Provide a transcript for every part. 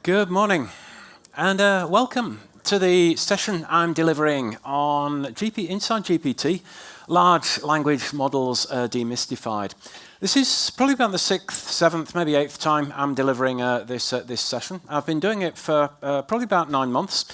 Good morning, and welcome to the session I'm delivering on Inside GPT, Large Language Models Demystified. This is probably about the 6th, 7th, maybe 8th time I'm delivering this session. I've been doing it for probably about 9 months.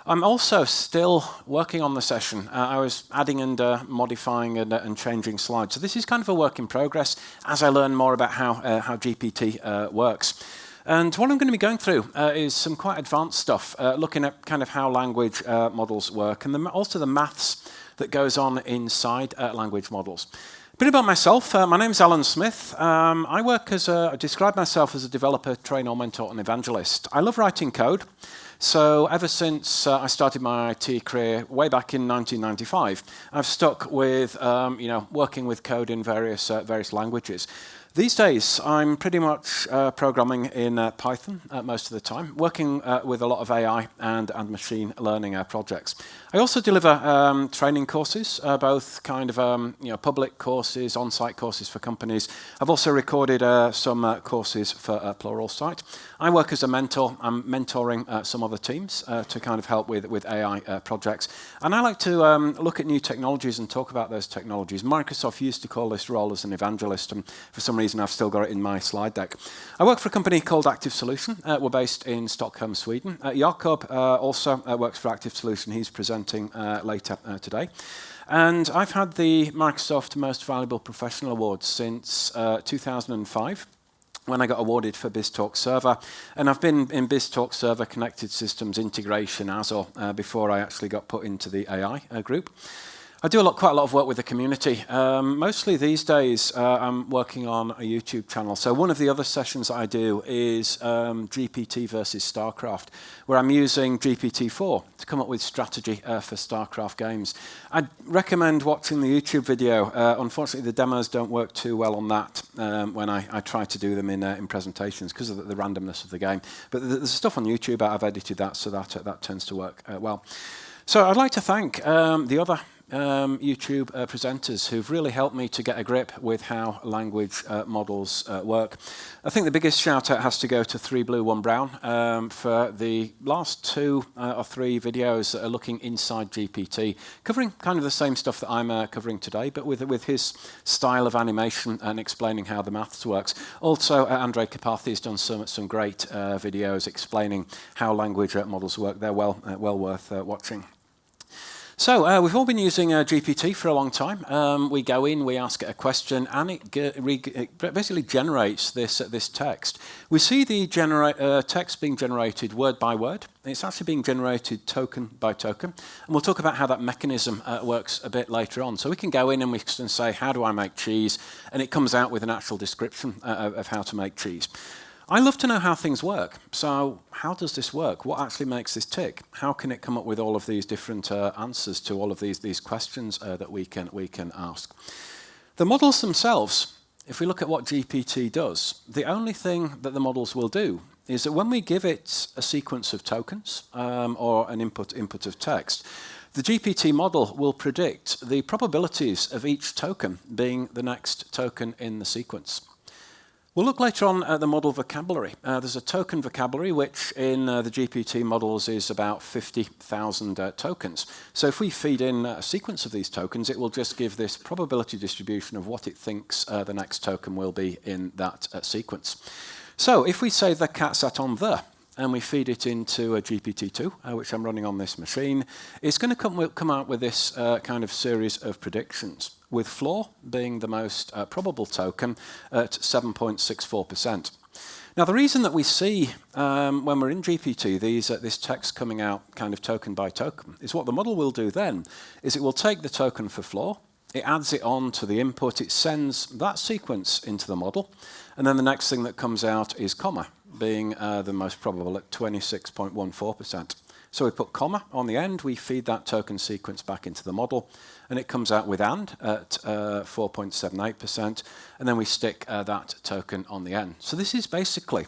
I'm also still working on the session. I was adding and modifying and changing slides. So this is kind of a work in progress as I learn more about how GPT works. And what I'm going to be going through is some quite advanced stuff, looking at kind of how language models work, and also the maths that goes on inside language models. A bit about myself. My name's Alan Smith. I describe myself as a developer, trainer, mentor, and evangelist. I love writing code. So ever since I started my IT career way back in 1995, I've stuck with working with code in various languages. These days, I'm pretty much programming in Python most of the time, working with a lot of AI and machine learning projects. I also deliver training courses, both kind of public courses, on-site courses for companies. I've also recorded some courses for Pluralsight. I work as a mentor. I'm mentoring some other teams to kind of help with AI projects. And I like to look at new technologies and talk about those technologies. Microsoft used to call this role as an evangelist, and for some reason I've still got it in my slide deck. I work for a company called Active Solution. We're based in Stockholm, Sweden. Jakob also works for Active Solution. He's presenting later today. And I've had the Microsoft Most Valuable Professional Award since 2005. When I got awarded for BizTalk Server. And I've been in BizTalk Server, Connected Systems, Integration, Azure, before I actually got put into the AI group. I do quite a lot of work with the community. Mostly these days, I'm working on a YouTube channel. So one of the other sessions I do is GPT versus StarCraft, where I'm using GPT-4 to come up with strategy for StarCraft games. I'd recommend watching the YouTube video. Unfortunately, the demos don't work too well on that when I try to do them in presentations because of the randomness of the game. But there's stuff on YouTube. I've edited that, so that tends to work well. So I'd like to thank the other YouTube presenters who've really helped me to get a grip with how language models work. I think the biggest shout out has to go to 3 Blue 1 Brown for the last 2 or 3 videos that are looking inside GPT, covering kind of the same stuff that I'm covering today, but with his style of animation and explaining how the maths works. Also, Andrei Karpathy has done some great videos explaining how language models work. They're well worth watching. So we've all been using GPT for a long time. We go in, we ask it a question, and it basically generates this text. We see the text being generated word by word. It's actually being generated token by token. And we'll talk about how that mechanism works a bit later on. So we can go in and we can say, how do I make cheese? And it comes out with an actual description of how to make cheese. I love to know how things work. So how does this work? What actually makes this tick? How can it come up with all of these different answers to all of these questions that we can ask? The models themselves, if we look at what GPT does, the only thing that the models will do is that when we give it a sequence of tokens or an input of text, the GPT model will predict the probabilities of each token being the next token in the sequence. We'll look later on at the model vocabulary. There's a token vocabulary, which in the GPT models is about 50,000 tokens. So if we feed in a sequence of these tokens, it will just give this probability distribution of what it thinks the next token will be in that sequence. So if we say the cat sat on the, and we feed it into a GPT-2, which I'm running on this machine, it's going to come out with this kind of series of predictions, with floor being the most probable token at 7.64%. Now, the reason that we see, when we're in GPT, this text coming out kind of token by token, is what the model will do then, is it will take the token for floor, it adds it on to the input, it sends that sequence into the model, and then the next thing that comes out is comma, being the most probable at 26.14%. So we put comma on the end, we feed that token sequence back into the model, and it comes out with and at 4.78%, and then we stick that token on the end. So this is basically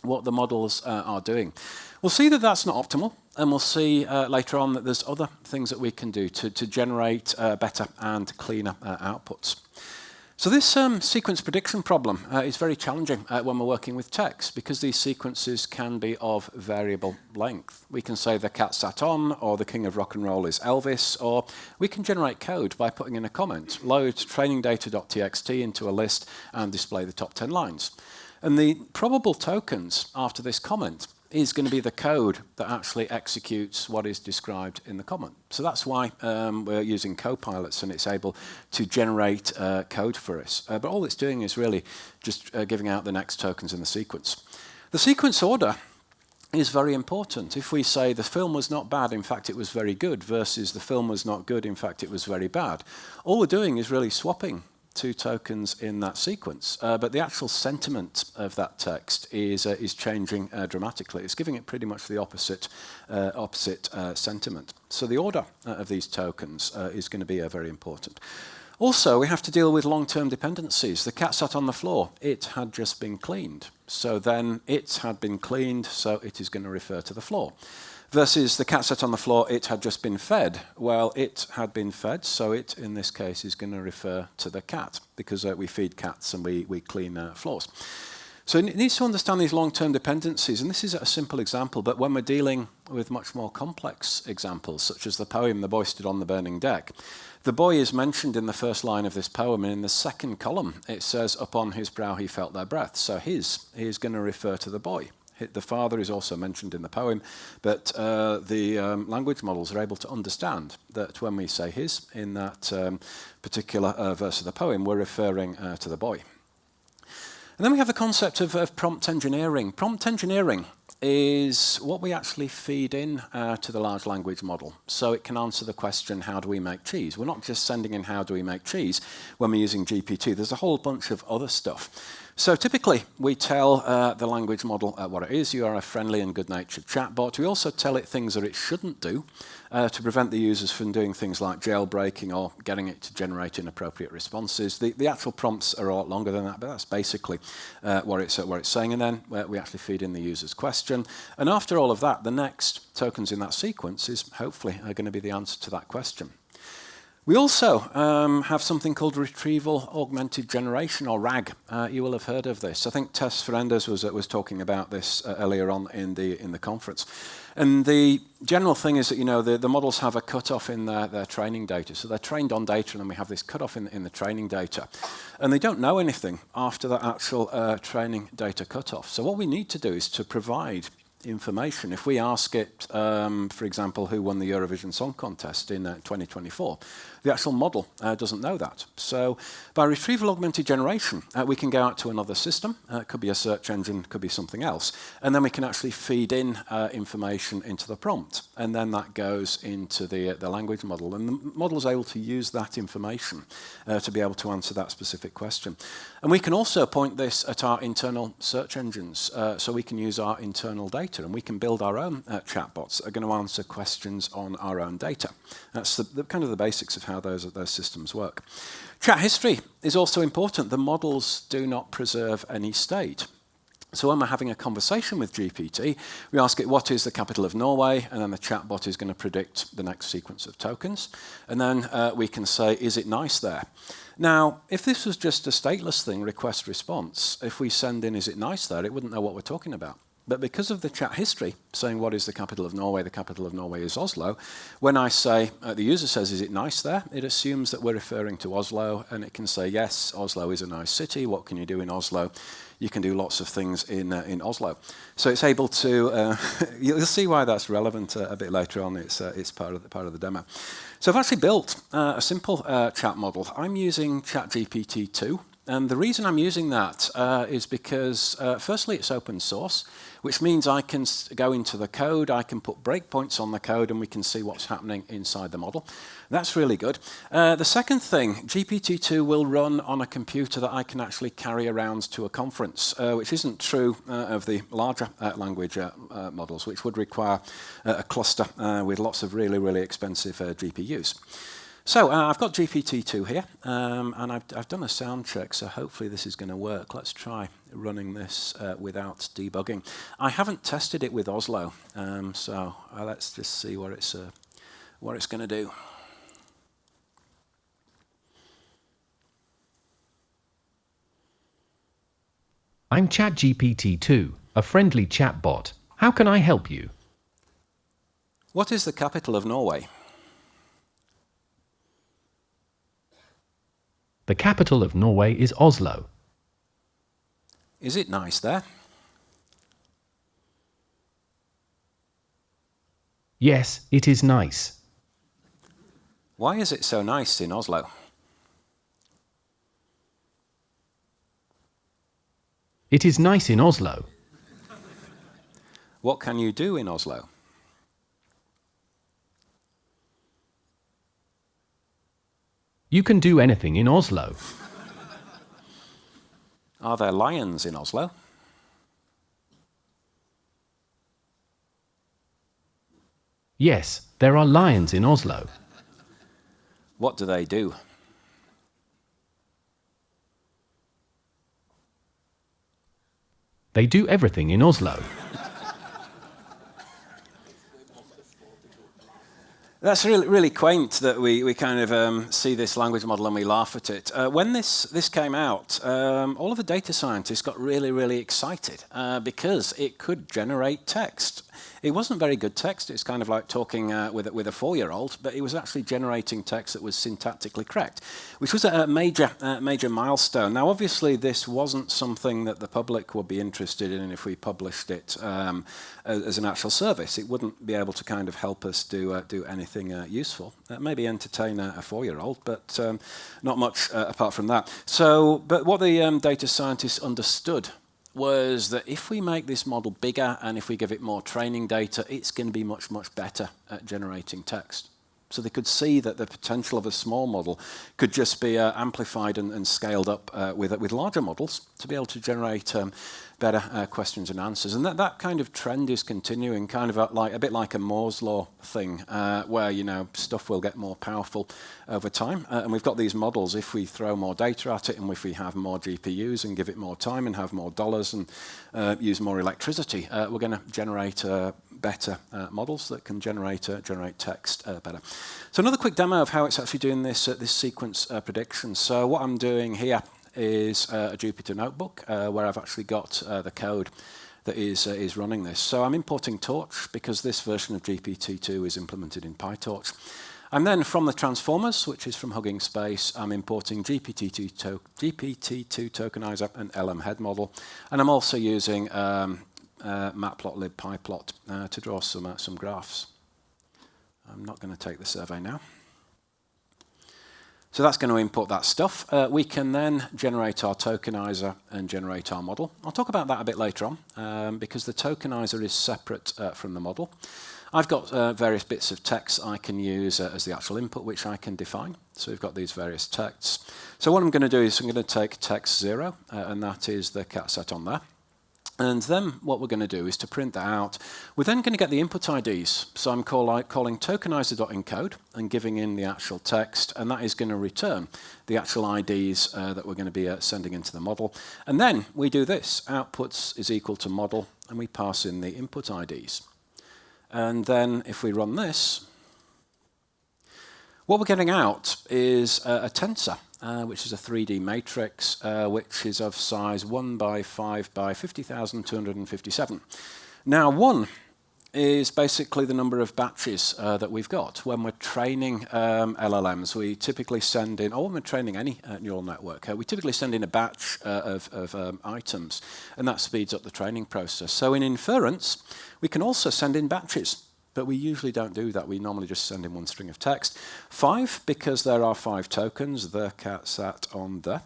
what the models are doing. We'll see that that's not optimal, and we'll see later on that there's other things that we can do to generate better and cleaner outputs. So this sequence prediction problem is very challenging when we're working with text because these sequences can be of variable length. We can say the cat sat on, or the king of rock and roll is Elvis, or we can generate code by putting in a comment, load trainingdata.txt into a list and display the top 10 lines. And the probable tokens after this comment is going to be the code that actually executes what is described in the comment. So that's why we're using copilots, and it's able to generate code for us. But all it's doing is really just giving out the next tokens in the sequence. The sequence order is very important. If we say the film was not bad, in fact it was very good, versus the film was not good, in fact it was very bad, all we're doing is really swapping two tokens in that sequence, but the actual sentiment of that text is changing dramatically. It's giving it pretty much the opposite sentiment. So the order of these tokens is going to be very important. Also, we have to deal with long-term dependencies. The cat sat on the floor. It had just been cleaned. So then it had been cleaned, so it is going to refer to the floor. Versus the cat sat on the floor, it had just been fed. Well, it had been fed, so it, in this case, is going to refer to the cat, because we feed cats and we clean floors. So it needs to understand these long-term dependencies, and this is a simple example, but when we're dealing with much more complex examples, such as the poem, The Boy Stood on the Burning Deck, the boy is mentioned in the first line of this poem, and in the second column, it says, upon his brow he felt their breath. So his is going to refer to the boy. The father is also mentioned in the poem, but the language models are able to understand that when we say his in that particular verse of the poem, we're referring to the boy. And then we have the concept of prompt engineering. Prompt engineering is what we actually feed in to the large language model. So it can answer the question, how do we make cheese? We're not just sending in how do we make cheese when we're using GPT. There's a whole bunch of other stuff. So typically, we tell the language model what it is. You are a friendly and good-natured chatbot. We also tell it things that it shouldn't do to prevent the users from doing things like jailbreaking or getting it to generate inappropriate responses. The actual prompts are a lot longer than that, but that's basically what it's saying. And then we actually feed in the user's question. And after all of that, the next tokens in that sequence is hopefully going to be the answer to that question. We also have something called retrieval augmented generation, or RAG. You will have heard of this. I think Tess Ferendes was talking about this earlier on in the conference. And the general thing is that the models have a cutoff in their training data. So they're trained on data, and then we have this cutoff in the training data. And they don't know anything after that actual training data cutoff. So what we need to do is to provide information. If we ask it, for example, who won the Eurovision Song Contest in 2024, the actual model doesn't know that. So by retrieval augmented generation, we can go out to another system. It could be a search engine, could be something else. And then we can actually feed in information into the prompt. And then that goes into the language model. And the model is able to use that information to be able to answer that specific question. And we can also point this at our internal search engines. So we can use our internal data, and we can build our own chatbots that are going to answer questions on our own data. That's the kind of the basics of how those systems work. Chat history is also important. The models do not preserve any state. So when we're having a conversation with GPT, we ask it, what is the capital of Norway? And then the chatbot is going to predict the next sequence of tokens. And then we can say, is it nice there? Now, if this was just a stateless thing, request response, if we send in, is it nice there, it wouldn't know what we're talking about. But because of the chat history, saying what is the capital of Norway is Oslo, when I say, the user says, is it nice there? It assumes that we're referring to Oslo, and it can say, yes, Oslo is a nice city. What can you do in Oslo? You can do lots of things in Oslo. So it's able to, you'll see why that's relevant a bit later on. It's part of the demo. So I've actually built a simple chat model. I'm using ChatGPT 2. And the reason I'm using that is because, firstly, it's open source, which means I can go into the code, I can put breakpoints on the code, and we can see what's happening inside the model. That's really good. The second thing, GPT-2 will run on a computer that I can actually carry around to a conference, which isn't true of the larger language models, which would require a cluster with lots of really, really expensive GPUs. So I've got GPT-2 here, and I've done a sound check, so hopefully this is going to work. Let's try running this without debugging. I haven't tested it with Oslo, so let's just see what it's going to do. I'm ChatGPT 2, a friendly chatbot. How can I help you? What is the capital of Norway? The capital of Norway is Oslo. Is it nice there? Yes, it is nice. Why is it so nice in Oslo? It is nice in Oslo. What can you do in Oslo? You can do anything in Oslo. Are there lions in Oslo? Yes, there are lions in Oslo. What do they do? They do everything in Oslo. That's really quaint that we kind of see this language model and we laugh at it. When this came out, all of the data scientists got really excited because it could generate text. It wasn't very good text. It's kind of like talking with a 4-year-old, but it was actually generating text that was syntactically correct, which was a major milestone. Now, obviously, this wasn't something that the public would be interested in if we published it as an actual service. It wouldn't be able to kind of help us do anything useful. Maybe entertain a 4-year-old, but not much apart from that. But what the data scientists understood was that if we make this model bigger and if we give it more training data, it's going to be much better at generating text. So they could see that the potential of a small model could just be amplified and scaled up with larger models to be able to generate better questions and answers. And that kind of trend is continuing, kind of a bit like a Moore's law thing, where stuff will get more powerful over time. And we've got these models. If we throw more data at it, and if we have more GPUs and give it more time and have more dollars and use more electricity, we're going to generate better models that can generate text better. So another quick demo of how it's actually doing this sequence prediction. So what I'm doing here is a Jupyter notebook where I've actually got the code that is running this. So I'm importing Torch because this version of GPT-2 is implemented in PyTorch. And then from the transformers, which is from Hugging Space, I'm importing GPT-2 tokenizer and LM head model. And I'm also using matplotlib pyplot to draw some graphs. I'm not going to take the survey now. So that's going to import that stuff. We can then generate our tokenizer and generate our model. I'll talk about that a bit later on because the tokenizer is separate from the model. I've got various bits of text I can use as the actual input, which I can define. So we've got these various texts. So what I'm going to do is I'm going to take text 0, and that is the cat set on there. And then what we're going to do is to print that out. We're then going to get the input IDs. So I'm calling tokenizer.encode and giving in the actual text, and that is going to return the actual IDs that we're going to be sending into the model. And then we do this. Outputs is equal to model, and we pass in the input IDs. And then if we run this, what we're getting out is a tensor, which is a 3D matrix, which is of size 1 by 5 by 50,257. Now, 1 is basically the number of batches that we've got. When we're training LLMs, we typically send in, or when we're training any neural network, we typically send in a batch of items, and that speeds up the training process. So in inference, we can also send in batches, but we usually don't do that. We normally just send in one string of text. 5, because there are 5 tokens, the cat sat on the.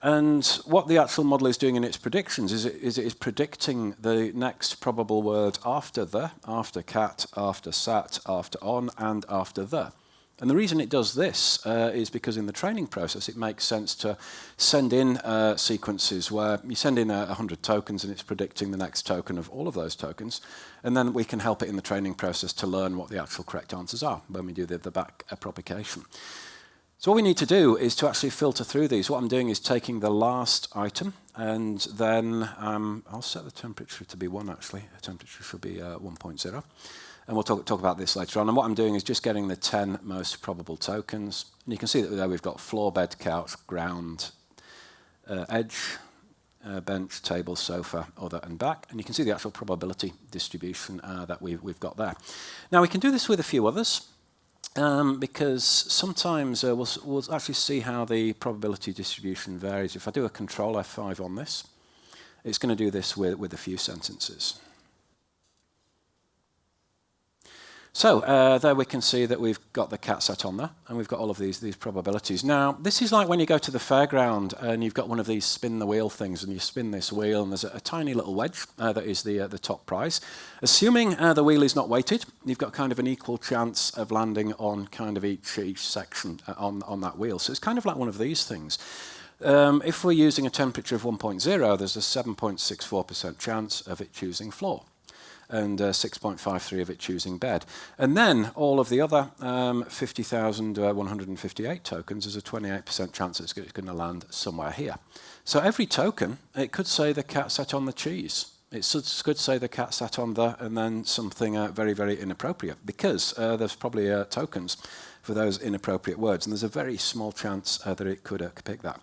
And what the actual model is doing in its predictions is it is predicting the next probable word after the, after cat, after sat, after on, and after the. And the reason it does this is because in the training process it makes sense to send in sequences where you send in 100 tokens and it's predicting the next token of all of those tokens, and then we can help it in the training process to learn what the actual correct answers are when we do the back propagation. So what we need to do is to actually filter through these. What I'm doing is taking the last item, and then I'll set the temperature to be 1 actually. The temperature should be 1.0. And we'll talk about this later on. And what I'm doing is just getting the 10 most probable tokens. And you can see that there we've got floor, bed, couch, ground, edge, bench, table, sofa, other, and back. And you can see the actual probability distribution that we've got there. Now, we can do this with a few others. Because sometimes we'll actually see how the probability distribution varies. If I do a Control F5 on this, it's going to do this with a few sentences. So there we can see that we've got the cat sat on there, and we've got all of these probabilities. Now, this is like when you go to the fairground and you've got one of these spin the wheel things, and you spin this wheel, and there's a tiny little wedge that is the top prize. Assuming the wheel is not weighted, you've got kind of an equal chance of landing on kind of each section on that wheel. So it's kind of like one of these things. If we're using a temperature of 1.0, there's a 7.64% chance of it choosing floor, and 6.53 of it choosing bed. And then all of the other 50,158 tokens, there's a 28% chance it's going to land somewhere here. So every token, it could say the cat sat on the cheese. It could say the cat sat on the, and then something very, very inappropriate, because there's probably tokens for those inappropriate words, and there's a very small chance that it could pick that.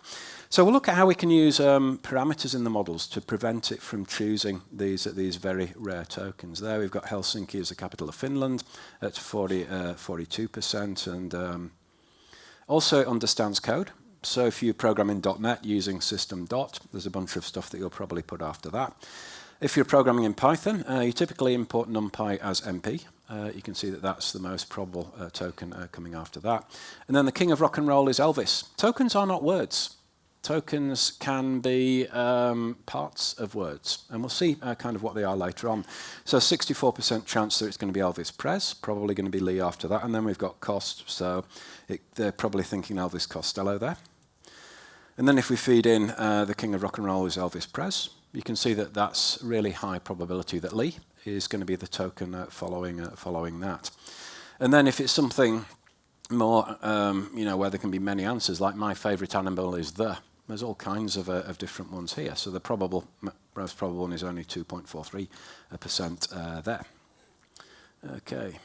So we'll look at how we can use parameters in the models to prevent it from choosing these very rare tokens. There we've got Helsinki as the capital of Finland at 42%, and also it understands code. So if you program in .NET using system dot, there's a bunch of stuff that you'll probably put after that. If you're programming in Python, you typically import NumPy as MP. You can see that that's the most probable token coming after that. And then the king of rock and roll is Elvis. Tokens are not words. Tokens can be parts of words, and we'll see kind of what they are later on. So 64% chance that it's going to be Elvis Pres, probably going to be Lee after that, and then we've got Cost, so they're probably thinking Elvis Costello there. And then if we feed in the king of rock and roll is Elvis Pres, you can see that that's really high probability that Lee is going to be the token following that. And then if it's something more, where there can be many answers, like my favourite animal is there's all kinds of different ones here. So the most probable one is only 2.43% there. Okay.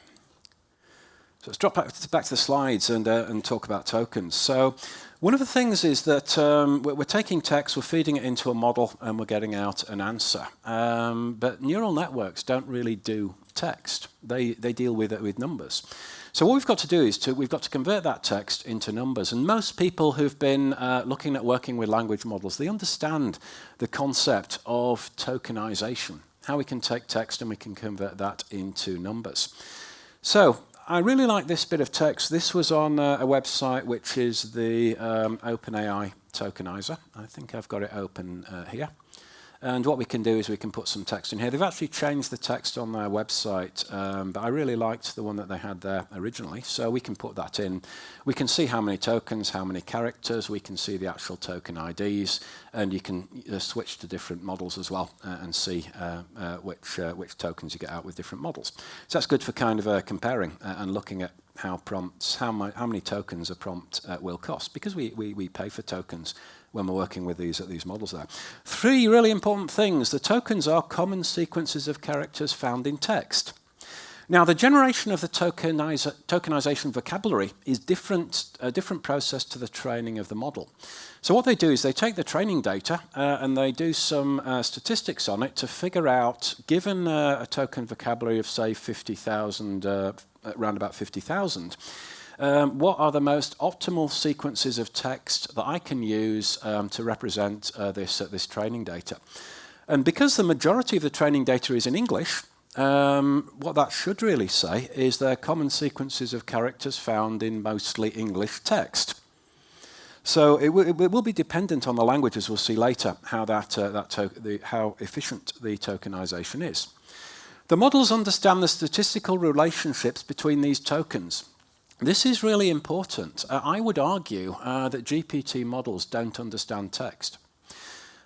So let's drop back to the slides and talk about tokens. So one of the things is that we're taking text, we're feeding it into a model, and we're getting out an answer. But neural networks don't really do text. They deal with numbers. So what we've got to do is we've got to convert that text into numbers. And most people who've been looking at working with language models, they understand the concept of tokenization, how we can take text and we can convert that into numbers. So I really like this bit of text. This was on a website which is the OpenAI tokenizer. I think I've got it open here. And what we can do is we can put some text in here. They've actually changed the text on their website, but I really liked the one that they had there originally. So we can put that in. We can see how many tokens, how many characters. We can see the actual token IDs, and you can switch to different models as well and see which tokens you get out with different models. So that's good for kind of comparing and looking at how many tokens a prompt will cost, because we pay for tokens when we're working with these models there. 3 really important things. The tokens are common sequences of characters found in text. Now, the generation of the tokenization vocabulary is a different process to the training of the model. So what they do is they take the training data and they do some statistics on it to figure out, given a token vocabulary of, say, 50,000, around about 50,000, what are the most optimal sequences of text that I can use to represent this training data? And because the majority of the training data is in English, what that should really say is they're common sequences of characters found in mostly English text. So it will be dependent on the language, as we'll see later, how how efficient the tokenization is. The models understand the statistical relationships between these tokens. This is really important. I would argue that GPT models don't understand text.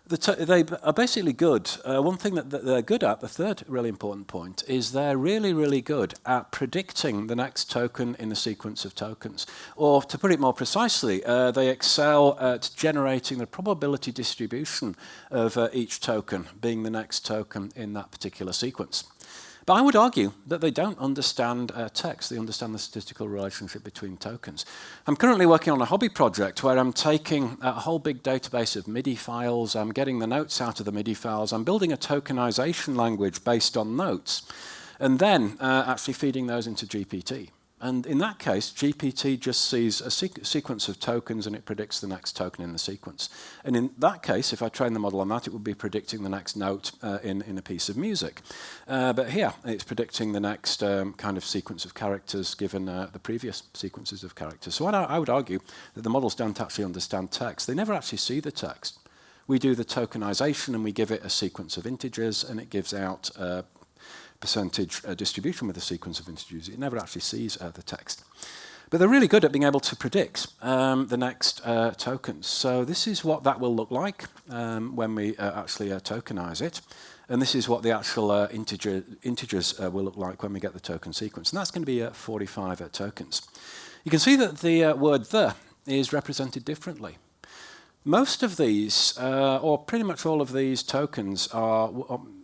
They are basically good. One thing that they're good at, the third really important point, is they're really, really good at predicting the next token in a sequence of tokens. Or to put it more precisely, they excel at generating the probability distribution of each token being the next token in that particular sequence. But I would argue that they don't understand text. They understand the statistical relationship between tokens. I'm currently working on a hobby project where I'm taking a whole big database of MIDI files. I'm getting the notes out of the MIDI files. I'm building a tokenization language based on notes, and then actually feeding those into GPT. And in that case, GPT just sees a sequence of tokens and it predicts the next token in the sequence. And in that case, if I train the model on that, it would be predicting the next note in a piece of music. But here, it's predicting the next kind of sequence of characters given the previous sequences of characters. So I would argue that the models don't actually understand text. They never actually see the text. We do the tokenization and we give it a sequence of integers and it gives out percentage distribution with a sequence of integers. It never actually sees the text. But they're really good at being able to predict the next tokens. So this is what that will look like when we actually tokenize it. And this is what the actual integers will look like when we get the token sequence. And that's going to be 45 tokens. You can see that the word "the" is represented differently. Most of these, or pretty much all of these tokens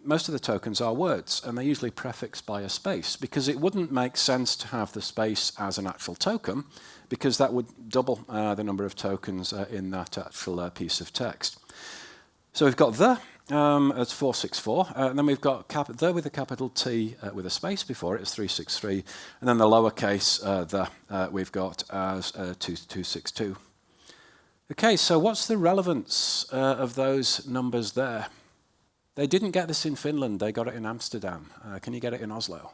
most of the tokens are words, and they're usually prefixed by a space, because it wouldn't make sense to have the space as an actual token, because that would double the number of tokens in that actual piece of text. So we've got "the" as 464, and then we've got "the" with a capital T with a space before it as 363, and then the lowercase "the" we've got as 262. Okay, so what's the relevance of those numbers there? They didn't get this in Finland, they got it in Amsterdam. Can you get it in Oslo?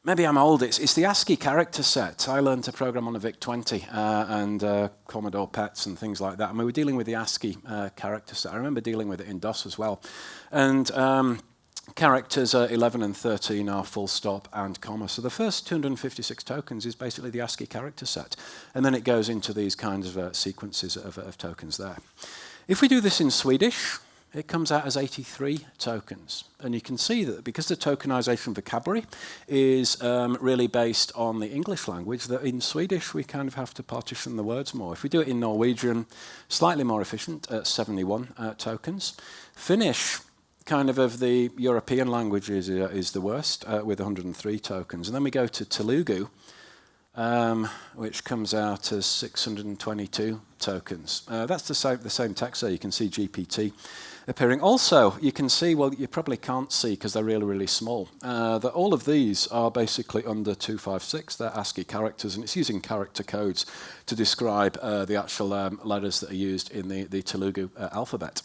Maybe I'm old, it's the ASCII character set. I learned to program on a VIC-20 and Commodore PETs and things like that, and we were dealing with the ASCII character set. I remember dealing with it in DOS as well. And characters 11 and 13 are full stop and comma. So the first 256 tokens is basically the ASCII character set. And then it goes into these kinds of sequences of tokens there. If we do this in Swedish, it comes out as 83 tokens. And you can see that because the tokenization vocabulary is really based on the English language, that in Swedish we kind of have to partition the words more. If we do it in Norwegian, slightly more efficient at 71 tokens. Finnish, kind of the European languages, is the worst with 103 tokens. And then we go to Telugu, which comes out as 622 tokens. That's the same text there. You can see GPT appearing. Also, you can see, well, you probably can't see because they're really, really small, that all of these are basically under 256. They're ASCII characters, and it's using character codes to describe the actual letters that are used in the Telugu alphabet.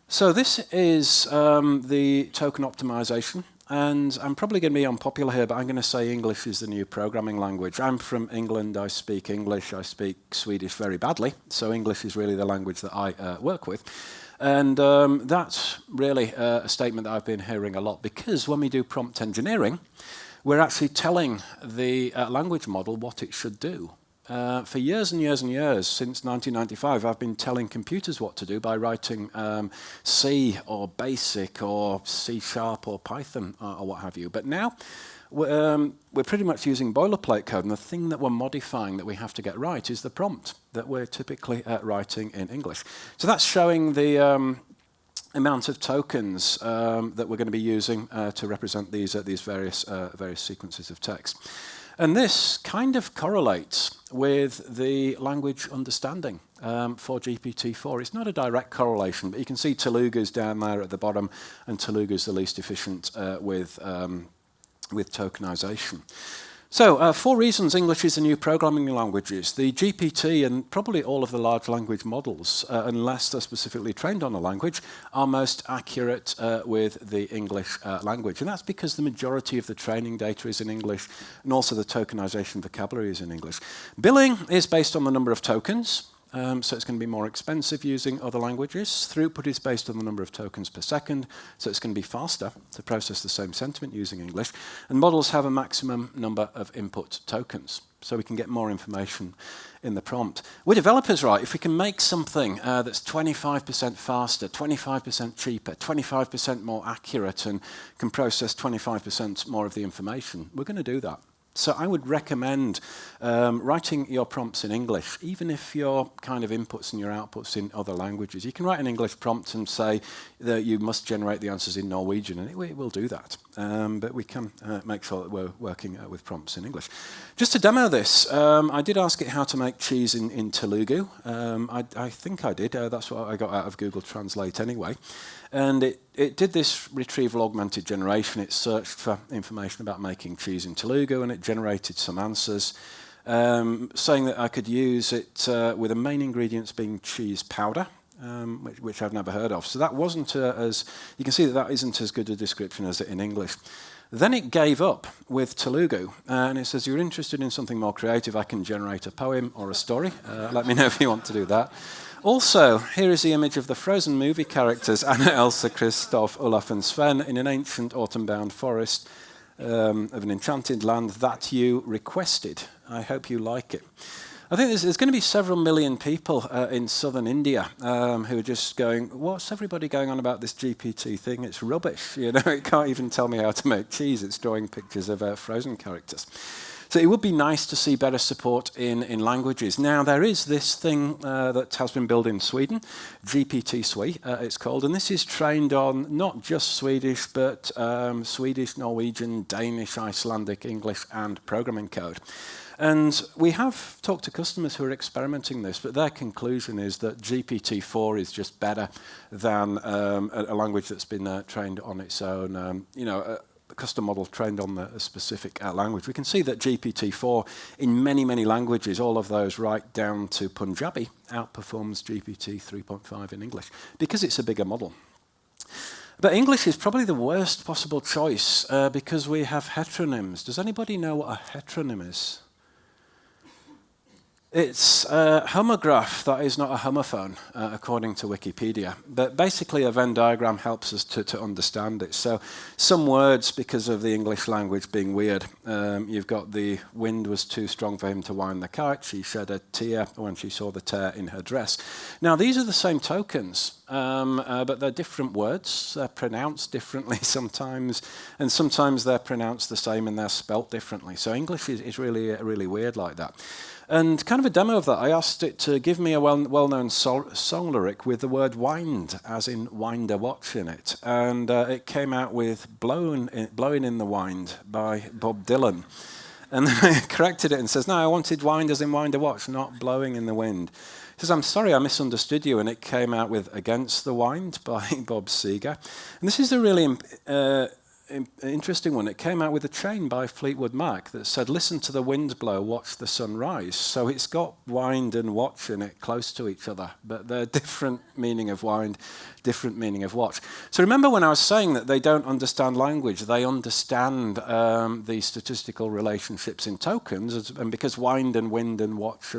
So this is the token optimization. And I'm probably going to be unpopular here, but I'm going to say English is the new programming language. I'm from England, I speak English, I speak Swedish very badly, so English is really the language that I work with. And that's really a statement that I've been hearing a lot, because when we do prompt engineering, we're actually telling the language model what it should do. For years and years and years, since 1995, I've been telling computers what to do by writing C or BASIC or C# or Python or what have you. But now we're pretty much using boilerplate code, and the thing that we're modifying that we have to get right is the prompt that we're typically writing in English. So that's showing the amount of tokens that we're going to be using to represent these various sequences of text. And this kind of correlates with the language understanding for GPT-4. It's not a direct correlation, but you can see Telugu's down there at the bottom, and Telugu's the least efficient with tokenization. So, 4 reasons English is the new programming languages. The GPT and probably all of the large language models, unless they're specifically trained on a language, are most accurate with the English language. And that's because the majority of the training data is in English, and also the tokenization vocabulary is in English. Billing is based on the number of tokens. So it's going to be more expensive using other languages. Throughput is based on the number of tokens per second, so it's going to be faster to process the same sentiment using English. And models have a maximum number of input tokens, so we can get more information in the prompt. We're developers, right? If we can make something that's 25% faster, 25% cheaper, 25% more accurate, and can process 25% more of the information, we're going to do that. So I would recommend writing your prompts in English, even if your kind of inputs and your outputs in other languages. You can write an English prompt and say that you must generate the answers in Norwegian, and it will do that. But we can make sure that we're working with prompts in English. Just to demo this, I did ask it how to make cheese in Telugu. I think I did. That's what I got out of Google Translate anyway. And it did this retrieval augmented generation. It searched for information about making cheese in Telugu, and it generated some answers, saying that I could use it with the main ingredients being cheese powder, which I've never heard of. So that wasn't as, you can see that isn't as good a description as it in English. Then it gave up with Telugu, and it says, you're interested in something more creative, I can generate a poem or a story. Let me know if you want to do that. Also, here is the image of the Frozen movie characters, Anna, Elsa, Kristoff, Olaf and Sven, in an ancient autumn-bound forest of an enchanted land that you requested. I hope you like it. I think there's going to be several million people in southern India who are just going, what's everybody going on about this GPT thing? It's rubbish. You know, it can't even tell me how to make cheese. It's drawing pictures of Frozen characters. So it would be nice to see better support in languages. Now, there is this thing that has been built in Sweden, GPT Suite, it's called, and this is trained on not just Swedish, but Swedish, Norwegian, Danish, Icelandic, English, and programming code. And we have talked to customers who are experimenting this, but their conclusion is that GPT-4 is just better than a language that's been trained on its own, a custom model trained on a specific language. We can see that GPT-4 in many, many languages, all of those right down to Punjabi, outperforms GPT 3.5 in English because it's a bigger model. But English is probably the worst possible choice because we have heteronyms. Does anybody know what a heteronym is? It's a homograph that is not a homophone, according to Wikipedia. But basically, a Venn diagram helps us to understand it. So some words, because of the English language being weird, you've got the wind was too strong for him to wind the kite. She shed a tear when she saw the tear in her dress. Now, these are the same tokens, but they're different words. They're pronounced differently sometimes, and sometimes they're pronounced the same and they're spelt differently. So English is really weird like that. And kind of a demo of that, I asked it to give me a well-known song lyric with the word wind, as in wind a watch in it. And it came out with Blowing in the Wind by Bob Dylan. And then I corrected it and says, no, I wanted wind as in wind a watch, not blowing in the wind. It says, I'm sorry, I misunderstood you. And it came out with Against the Wind by Bob Seger. And this is a really interesting one. It came out with a chain by Fleetwood Mac that said, listen to the wind blow, watch the sun rise. So it's got wind and watch in it close to each other, but they're different meaning of wind, different meaning of watch. So remember when I was saying that they don't understand language, they understand the statistical relationships in tokens, and because wind and wind and watch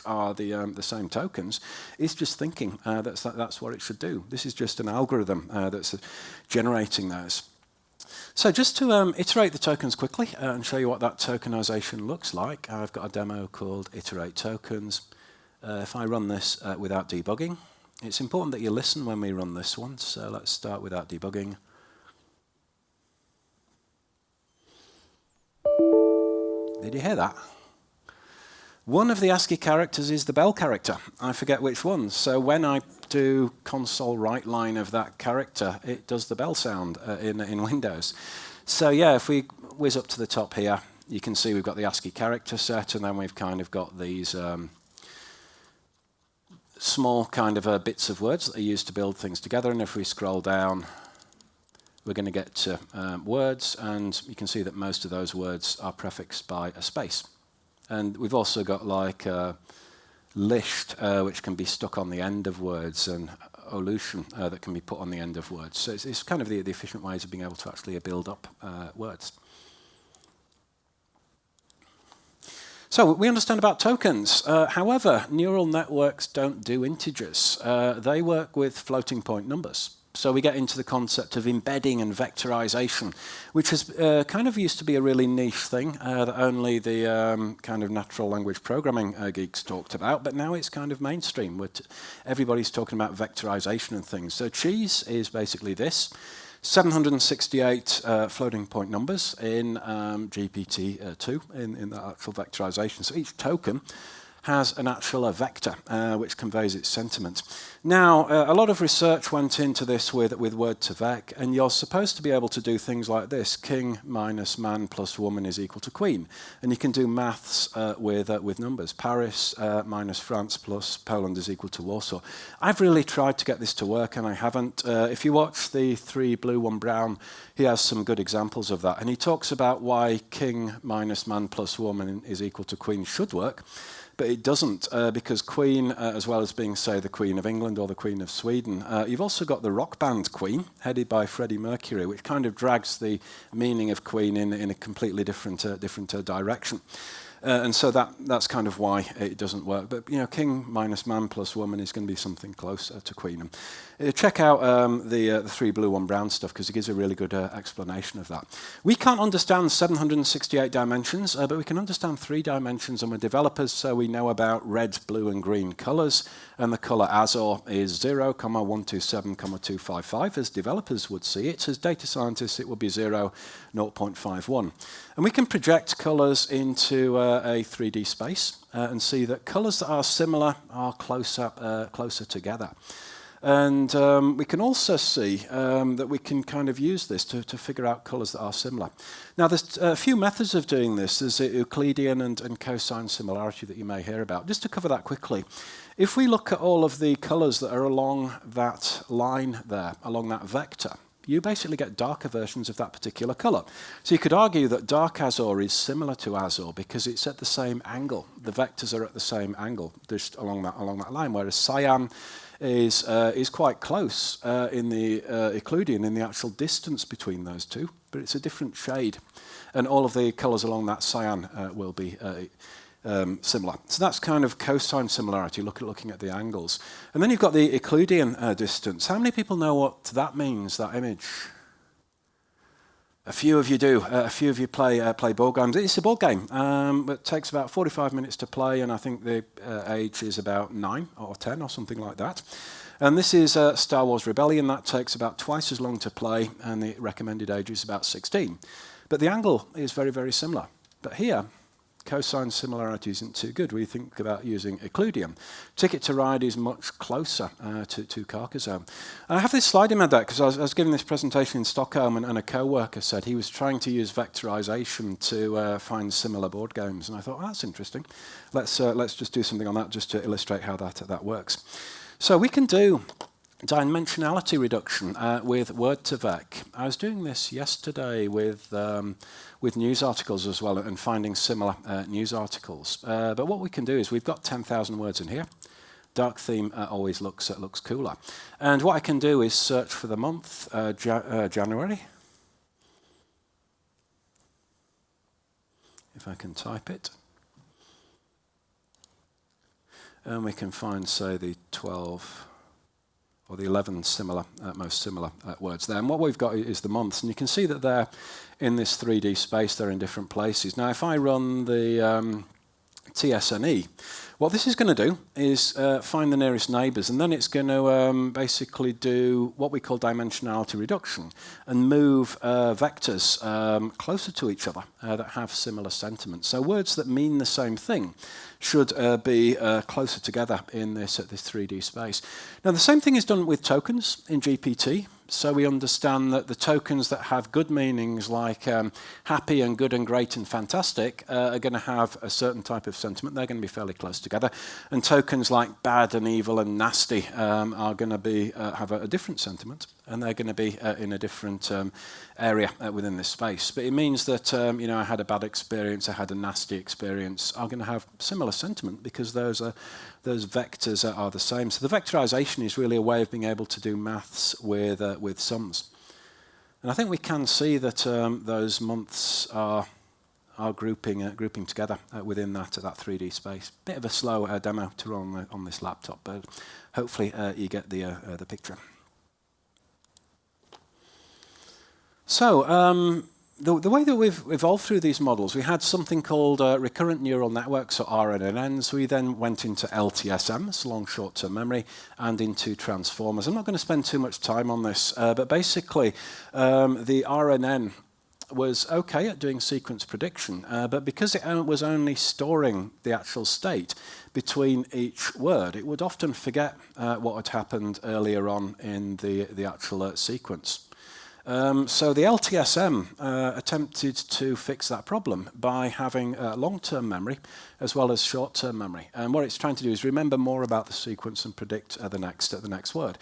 are the same tokens, it's just thinking that's what it should do. This is just an algorithm that's generating those. So just to iterate the tokens quickly and show you what that tokenization looks like, I've got a demo called Iterate Tokens. If I run this without debugging, it's important that you listen when we run this one, so let's start without debugging. Did you hear that? One of the ASCII characters is the bell character. I forget which one. So when I do console right line of that character, it does the bell sound in Windows. So yeah, if we whiz up to the top here, you can see we've got the ASCII character set, and then we've kind of got these small kind of bits of words that are used to build things together. And if we scroll down, we're going to get to words, and you can see that most of those words are prefixed by a space. And we've also got like list, which can be stuck on the end of words, and olution that can be put on the end of words. So it's kind of the efficient ways of being able to actually build up words. So we understand about tokens. However, neural networks don't do integers. They work with floating point numbers. So we get into the concept of embedding and vectorization, which has kind of used to be a really niche thing that only the kind of natural language programming geeks talked about, but now it's kind of mainstream. Everybody's talking about vectorization and things. So cheese is basically this. 768 floating point numbers in GPT-2 in the actual vectorization. So each token has an actual vector which conveys its sentiment. Now, a lot of research went into this with word2vec, and you're supposed to be able to do things like this: king minus man plus woman is equal to queen. And you can do maths with numbers. Paris minus France plus Poland is equal to Warsaw. I've really tried to get this to work, and I haven't. If you watch the 3 blue, 1 brown, he has some good examples of that. And he talks about why king minus man plus woman is equal to queen should work. But it doesn't, because Queen, as well as being, say, the Queen of England or the Queen of Sweden, you've also got the rock band Queen, headed by Freddie Mercury, which kind of drags the meaning of Queen in a completely different direction. And so that's kind of why it doesn't work. But, you know, king minus man plus woman is going to be something close to queen. And check out the 3 blue, 1 brown stuff, because it gives a really good explanation of that. We can't understand 768 dimensions, but we can understand 3 dimensions, and we're developers, so we know about red, blue, and green colors. And the color Azure is 0, 127, 255, as developers would see it. As data scientists, it would be 0, 0.51. And we can project colors into a 3D space and see that colors that are similar are closer together. And we can also see that we can kind of use this to figure out colors that are similar. Now, there's a few methods of doing this. There's the Euclidean and cosine similarity that you may hear about. Just to cover that quickly, if we look at all of the colors that are along that line there, along that vector, you basically get darker versions of that particular color. So you could argue that dark azure is similar to azure because it's at the same angle. The vectors are at the same angle, just along that line, whereas cyan is quite close in the Euclidean, in the actual distance between those two, but it's a different shade. And all of the colors along that cyan will be similar. So that's kind of cosine similarity, looking at the angles. And then you've got the Euclidean distance. How many people know what that means, that image? A few of you do. A few of you play board games. It's a board game, but it takes about 45 minutes to play, and I think the age is about 9 or 10 or something like that. And this is Star Wars Rebellion. That takes about twice as long to play, and the recommended age is about 16. But the angle is very, very similar. But here, cosine similarity isn't too good. We think about using Euclidean. Ticket to Ride is much closer to Carcassonne. I have this slide in my deck because I was giving this presentation in Stockholm, and a co-worker said he was trying to use vectorization to find similar board games, and I thought, oh, that's interesting. Let's just do something on that just to illustrate how that works. So we can do dimensionality reduction with word2vec. I was doing this yesterday with news articles as well, and finding similar news articles. But what we can do is we've got 10,000 words in here. Dark theme always looks cooler. And what I can do is search for the month, January. If I can type it. And we can find, say, the 12 or the 11 most similar words there. And what we've got is the months. And you can see that they're in this 3D space. They're in different places. Now, if I run the TSNE, what this is going to do is find the nearest neighbours, and then it's going to basically do what we call dimensionality reduction and move vectors closer to each other that have similar sentiments. So words that mean the same thing should be closer together in this 3D space. Now, the same thing is done with tokens in GPT. So we understand that the tokens that have good meanings like happy and good and great and fantastic are going to have a certain type of sentiment. They're going to be fairly close together. And tokens like bad and evil and nasty are going to be have a different sentiment, and they're going to be in a different area within this space. But it means that you know, I had a bad experience, I had a nasty experience, are going to have similar sentiment because those vectors are the same. So the vectorization is really a way of being able to do maths with sums. And I think we can see that those months are grouping together within that 3D space. Bit of a slow demo to run on this laptop, but hopefully you get the picture. So the way that we've evolved through these models, we had something called recurrent neural networks, or RNNs. We then went into LTSMs, long short-term memory, and into transformers. I'm not going to spend too much time on this, but basically the RNN was okay at doing sequence prediction, but because it was only storing the actual state between each word, it would often forget what had happened earlier on in the actual sequence. So the LTSM attempted to fix that problem by having long-term memory as well as short-term memory. And what it's trying to do is remember more about the sequence and predict the next word.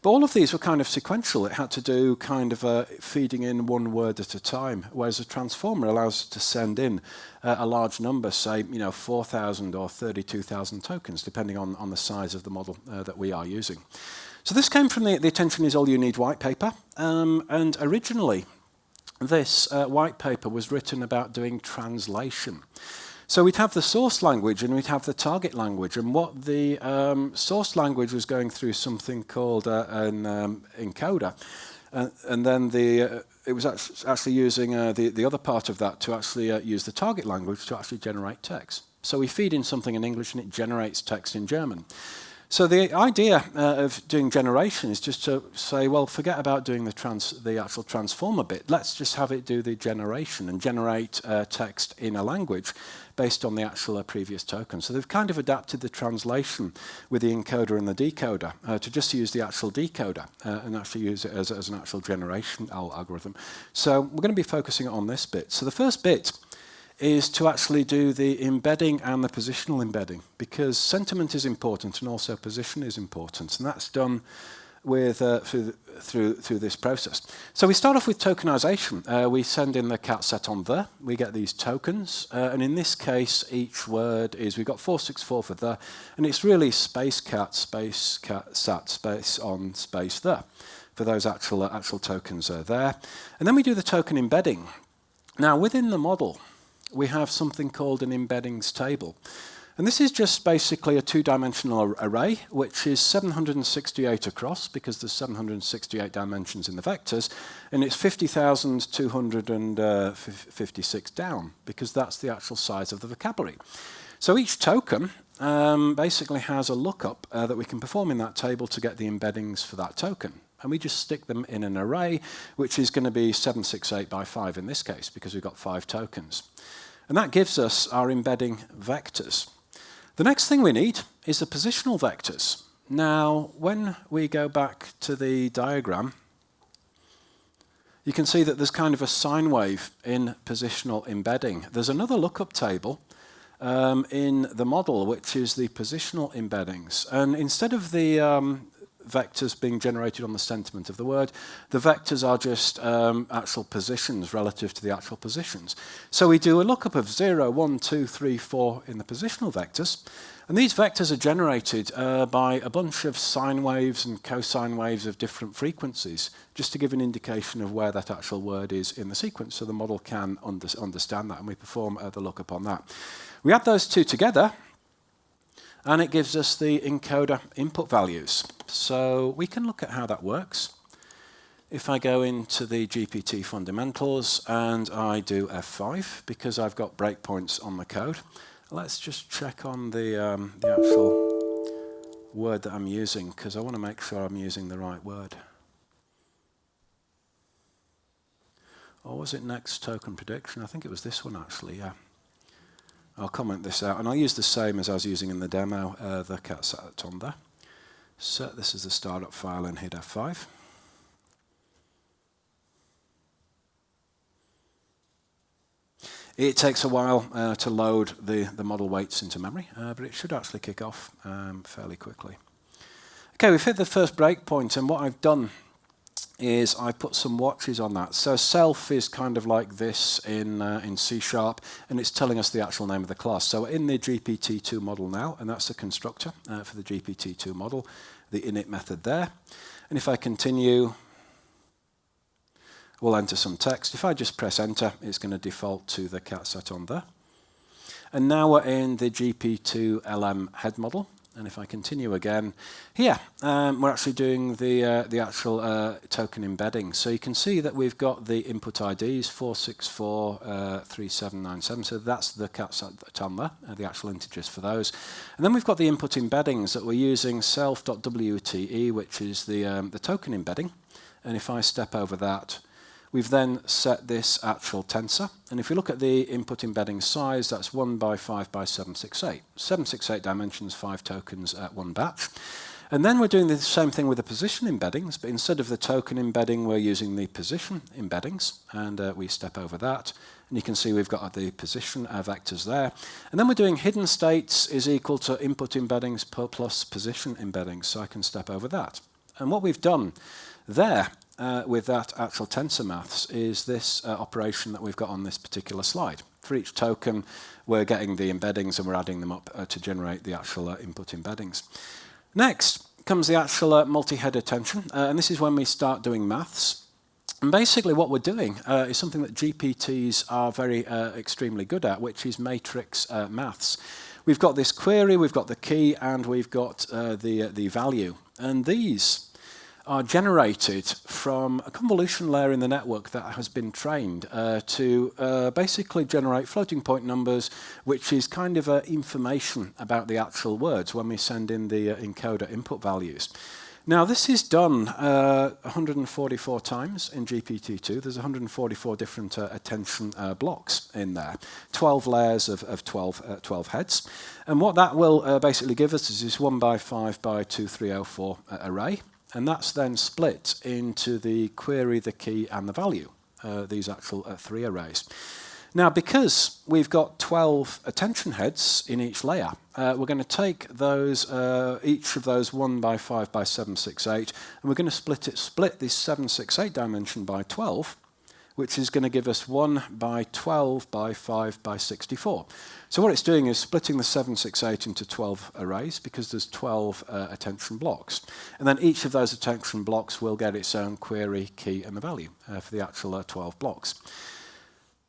But all of these were kind of sequential. It had to do kind of feeding in one word at a time, whereas a transformer allows us to send in a large number, say 4,000 or 32,000 tokens, depending on the size of the model that we are using. So this came from the Attention is All You Need white paper, and originally this white paper was written about doing translation. So we'd have the source language and we'd have the target language, and what the source language was going through something called an encoder, and then it was actually using the other part of that to actually use the target language to actually generate text. So we feed in something in English and it generates text in German. So the idea of doing generation is just to say, well, forget about doing the actual transformer bit. Let's just have it do the generation and generate text in a language based on the actual previous token. So they've kind of adapted the translation with the encoder and the decoder to just use the actual decoder and actually use it as an actual generation algorithm. So we're going to be focusing on this bit. So the first bit is to actually do the embedding and the positional embedding, because sentiment is important and also position is important, and that's done with through this process. So we start off with tokenization. We send in the cat set on the, we get these tokens, and in this case each word is, we've got 464 for the, and it's really space cat sat space on space the for those actual tokens there. And then we do the token embedding. Now within the model we have something called an embeddings table. And this is just basically a two-dimensional array, which is 768 across, because there's 768 dimensions in the vectors, and it's 50,256 down, because that's the actual size of the vocabulary. So each token basically has a lookup that we can perform in that table to get the embeddings for that token. And we just stick them in an array, which is going to be 768 by 5 in this case, because we've got 5 tokens. And that gives us our embedding vectors. The next thing we need is the positional vectors. Now, when we go back to the diagram, you can see that there's kind of a sine wave in positional embedding. There's another lookup table in the model, which is the positional embeddings. And instead of the vectors being generated on the sentiment of the word, the vectors are just actual positions relative to the actual positions. So we do a lookup of 0, 1, 2, 3, 4 in the positional vectors, and these vectors are generated by a bunch of sine waves and cosine waves of different frequencies, just to give an indication of where that actual word is in the sequence, so the model can understand that, and we perform the lookup on that. We add those two together, and it gives us the encoder input values. So we can look at how that works. If I go into the GPT fundamentals and I do F5, because I've got breakpoints on the code, let's just check on the actual word that I'm using, because I want to make sure I'm using the right word. Or was it next token prediction? I think it was this one actually, yeah. I'll comment this out, and I'll use the same as I was using in the demo, the cat sat on there. Set this as a startup file and hit F5. It takes a while to load the model weights into memory, but it should actually kick off fairly quickly. Okay, we've hit the first breakpoint, and what I've done is I put some watches on that. So self is kind of like this in C#, and it's telling us the actual name of the class. So in the GPT-2 model now, and that's the constructor for the GPT-2 model, the init method there. And if I continue, we'll enter some text. If I just press enter, it's going to default to the cat set on there. And now we're in the GP2 LM head model. And if I continue again, here we're actually doing the actual token embedding. So you can see that we've got the input IDs 4643797. So that's the cats on there, the actual integers for those. And then we've got the input embeddings that we're using self.wte, which is the token embedding. And if I step over that, we've then set this actual tensor. And if you look at the input embedding size, that's 1 by 5 by 768. 768 dimensions, 5 tokens at one batch. And then we're doing the same thing with the position embeddings, but instead of the token embedding, we're using the position embeddings. And we step over that. And you can see we've got the position vectors there. And then we're doing hidden states is equal to input embeddings plus position embeddings. So I can step over that. And what we've done there with that actual tensor maths is this operation that we've got on this particular slide. For each token, we're getting the embeddings and we're adding them up to generate the actual input embeddings. Next comes the actual multi-head attention, and this is when we start doing maths. And basically what we're doing is something that GPTs are very extremely good at, which is matrix maths. We've got this query, we've got the key, and we've got the value. And these are generated from a convolution layer in the network that has been trained to basically generate floating point numbers, which is kind of information about the actual words when we send in the encoder input values. Now, this is done 144 times in GPT-2. There's 144 different attention blocks in there, 12 layers of 12 heads. And what that will basically give us is this 1 by 5 by 2304 array. And that's then split into the query, the key, and the value, these actual 3 arrays. Now, because we've got 12 attention heads in each layer, we're going to take those, each of those 1 by 5 by 768, and we're going to split this 768 dimension by 12, which is going to give us 1 by 12 by 5 by 64. So what it's doing is splitting the 768 into 12 arrays because there's 12 attention blocks. And then each of those attention blocks will get its own query, key, and the value for the actual 12 blocks.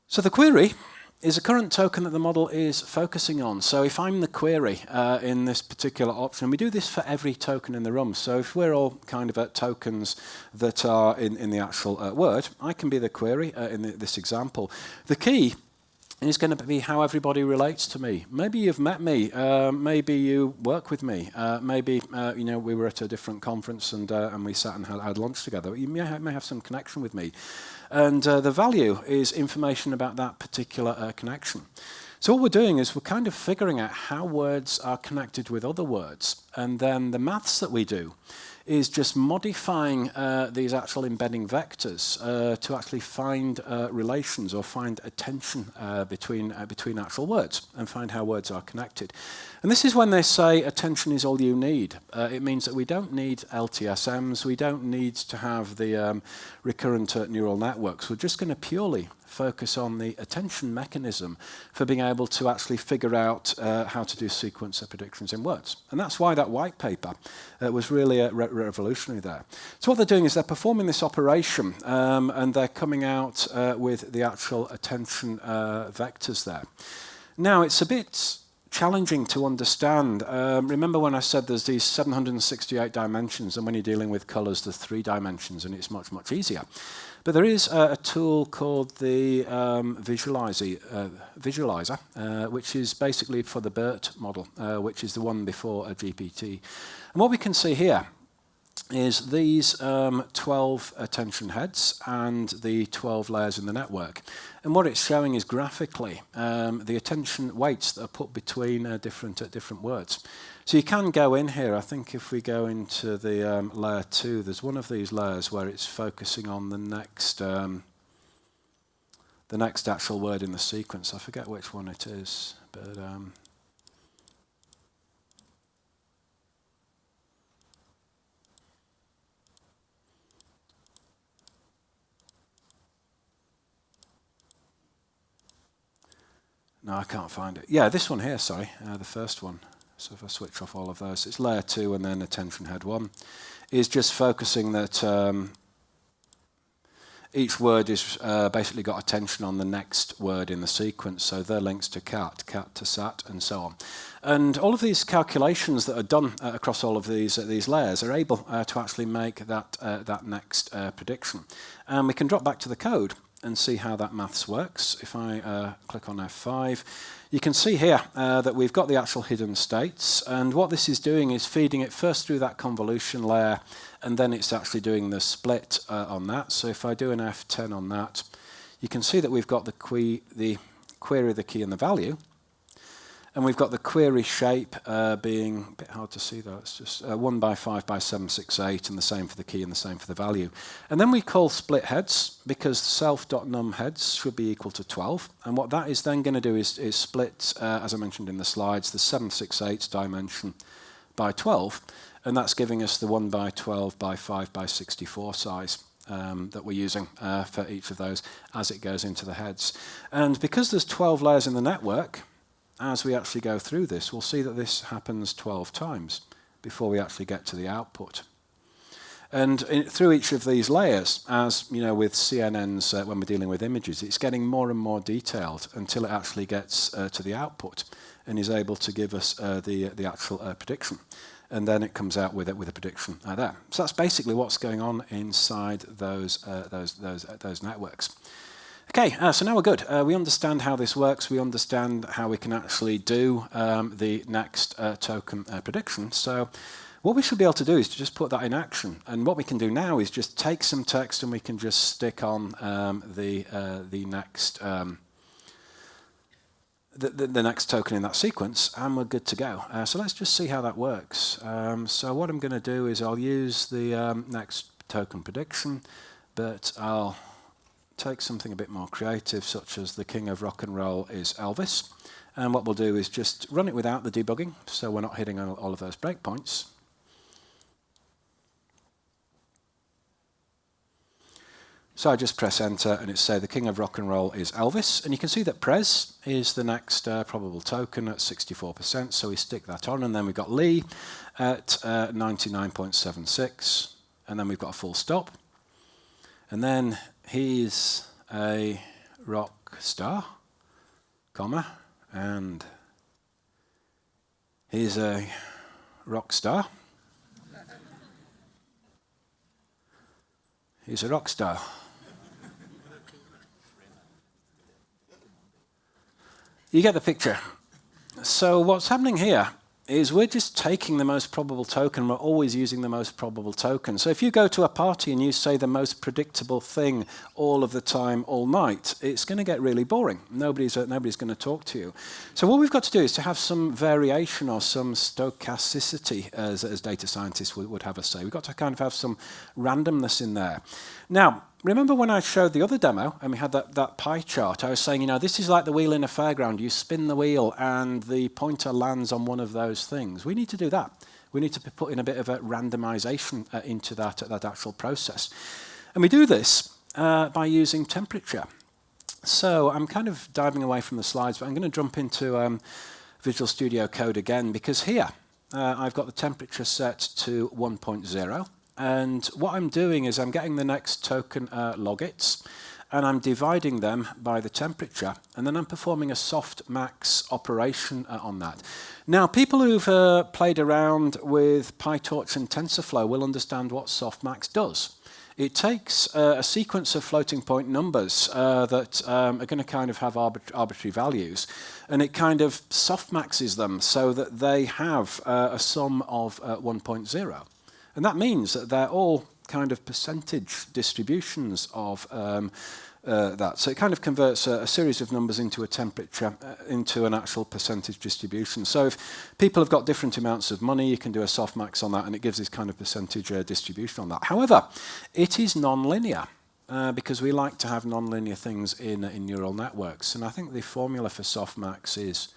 So the query is a current token that the model is focusing on. So if I'm the query in this particular option, we do this for every token in the RUM. So if we're all kind of at tokens that are in the actual word, I can be the query in this example. The key is going to be how everybody relates to me. Maybe you've met me, maybe you work with me, maybe we were at a different conference and we sat and had lunch together. You may have some connection with me. And the value is information about that particular connection. So what we're doing is we're kind of figuring out how words are connected with other words. And then the maths that we do is just modifying these actual embedding vectors to actually find relations or find attention between actual words and find how words are connected. And this is when they say attention is all you need. It means that we don't need LTSMs, we don't need to have the recurrent neural networks. We're just going to purely focus on the attention mechanism for being able to actually figure out how to do sequence predictions in words. And that's why that white paper was really revolutionary there. So what they're doing is they're performing this operation and they're coming out with the actual attention vectors there. Now, it's a bit challenging to understand. Remember when I said there's these 768 dimensions, and when you're dealing with colors, there's 3 dimensions, and it's much, much easier. But there is a tool called the visualizer, which is basically for the BERT model, which is the one before GPT. And what we can see here is these 12 attention heads and the 12 layers in the network. And what it's showing is graphically the attention weights that are put between different words. So you can go in here. I think if we go into the layer 2, there's one of these layers where it's focusing on the next actual word in the sequence. I forget which one it is, but no, I can't find it. Yeah, this one here, sorry, the first one. So if I switch off all of those, it's layer 2 and then attention head 1, is just focusing that each word is basically got attention on the next word in the sequence. So they're links to cat, cat to sat, and so on. And all of these calculations that are done across all of these layers are able to actually make that next prediction. And we can drop back to the code and see how that maths works. If I click on F5, you can see here that we've got the actual hidden states, and what this is doing is feeding it first through that convolution layer, and then it's actually doing the split on that. So if I do an F10 on that, you can see that we've got the query, the key, and the value. And we've got the query shape being a bit hard to see though. It's just 1 by 5 by 768, and the same for the key and the same for the value. And then we call split heads because self.num heads should be equal to 12. And what that is then going to do is split, as I mentioned in the slides, the 768 dimension by 12. And that's giving us the 1 by 12 by 5 by 64 size that we're using for each of those as it goes into the heads. And because there's 12 layers in the network, as we actually go through this, we'll see that this happens 12 times before we actually get to the output. And through each of these layers, as you know, with CNNs, when we're dealing with images, it's getting more and more detailed until it actually gets to the output and is able to give us the actual prediction. And then it comes out with a prediction there. So that's basically what's going on inside those networks. Okay, so now we're good. We understand how this works. We understand how we can actually do the next token prediction. So what we should be able to do is to just put that in action. And what we can do now is just take some text and we can just stick on the next token in that sequence, and we're good to go. So let's just see how that works. So what I'm going to do is I'll use the next token prediction, but I'll take something a bit more creative, such as the king of rock and roll is Elvis. And what we'll do is just run it without the debugging, so we're not hitting all of those breakpoints. So I just press enter and it says the king of rock and roll is Elvis. And you can see that Prez is the next probable token at 64%. So we stick that on, and then we've got Lee at 99.76. And then we've got a full stop. And then he's a rock star, comma, and he's a rock star. He's a rock star. You get the picture. So what's happening here is we're just taking the most probable token. We're always using the most probable token. So if you go to a party and you say the most predictable thing all of the time, all night, it's going to get really boring. Nobody's going to talk to you. So what we've got to do is to have some variation or some stochasticity, as data scientists would have us say. We've got to kind of have some randomness in there. Now, remember when I showed the other demo and we had that pie chart, I was saying, you know, this is like the wheel in a fairground. You spin the wheel and the pointer lands on one of those things. We need to do that. We need to put in a bit of a randomization into that actual process. And we do this by using temperature. So I'm kind of diving away from the slides, but I'm going to jump into Visual Studio Code again, because here I've got the temperature set to 1.0. And what I'm doing is I'm getting the next token logits, and I'm dividing them by the temperature, and then I'm performing a softmax operation on that. Now, people who've played around with PyTorch and TensorFlow will understand what softmax does. It takes a sequence of floating point numbers that are going to kind of have arbitrary values, and it kind of softmaxes them so that they have a sum of 1.0. And that means that they're all kind of percentage distributions of that. So it kind of converts a series of numbers into a temperature, into an actual percentage distribution. So if people have got different amounts of money, you can do a softmax on that, and it gives this kind of percentage distribution on that. However, it is nonlinear, because we like to have nonlinear things in neural networks. And I think the formula for softmax is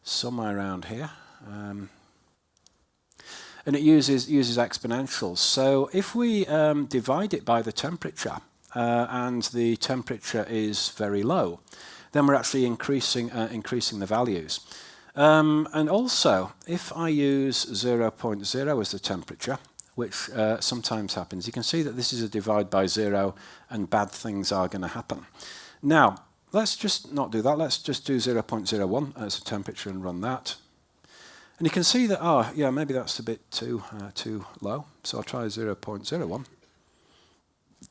somewhere around here. And it uses exponentials. So if we divide it by the temperature, and the temperature is very low, then we're actually increasing the values. And also, if I use 0.0 as the temperature, which sometimes happens. You can see that this is a divide by 0 and bad things are going to happen. Now, let's just not do that. Let's just do 0.01 as a temperature and run that. And you can see that, oh, yeah, maybe that's a bit too low. So I'll try 0.01.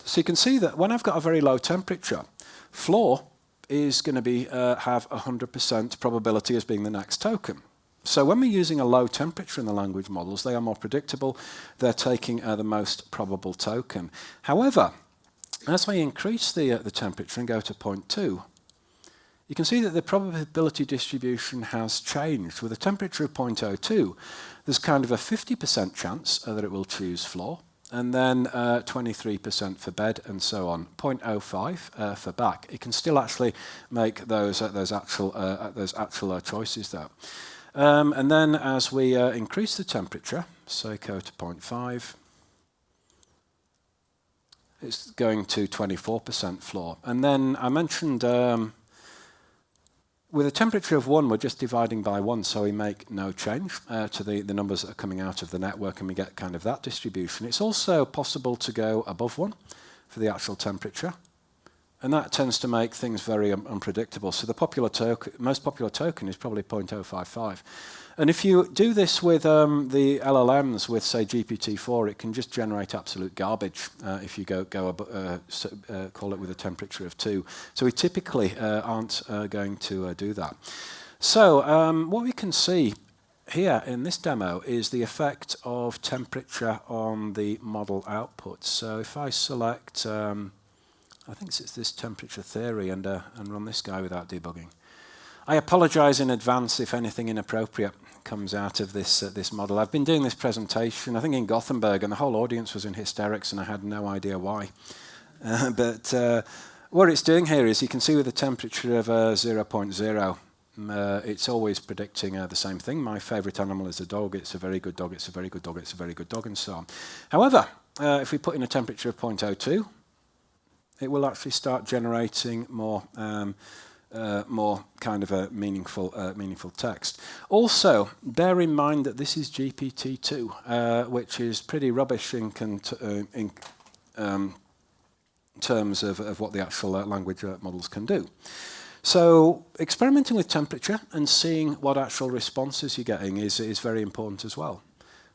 So you can see that when I've got a very low temperature, floor is going to be have 100% probability as being the next token. So when we're using a low temperature in the language models, they are more predictable. They're taking the most probable token. However, as I increase the temperature and go to 0.2, you can see that the probability distribution has changed. With a temperature of 0.02, there's kind of a 50% chance that it will choose floor, and then 23% for bed, and so on. 0.05 for back. It can still actually make those actual choices there. And then as we increase the temperature, say go to 0.5, it's going to 24% floor. And then I mentioned with a temperature of 1, we're just dividing by 1, so we make no change to the numbers that are coming out of the network, and we get kind of that distribution. It's also possible to go above 1 for the actual temperature, and that tends to make things very unpredictable. So the most popular token is probably 0.055. And if you do this with the LLMs, with, say, GPT-4, it can just generate absolute garbage if you call it with a temperature of 2. So we typically aren't going to do that. So what we can see here in this demo is the effect of temperature on the model output. So if I select, I think it's this temperature theory, and run this guy without debugging. I apologize in advance if anything inappropriate comes out of this model. I've been doing this presentation, I think in Gothenburg, and the whole audience was in hysterics, and I had no idea why. But what it's doing here is, you can see with a temperature of 0.0, it's always predicting the same thing. My favorite animal is a dog. It's a very good dog. It's a very good dog. It's a very good dog, and so on. However, if we put in a temperature of 0.02, it will actually start generating more kind of a meaningful text. Also, bear in mind that this is GPT-2, which is pretty rubbish in terms of what the actual language models can do. So experimenting with temperature and seeing what actual responses you're getting is very important as well.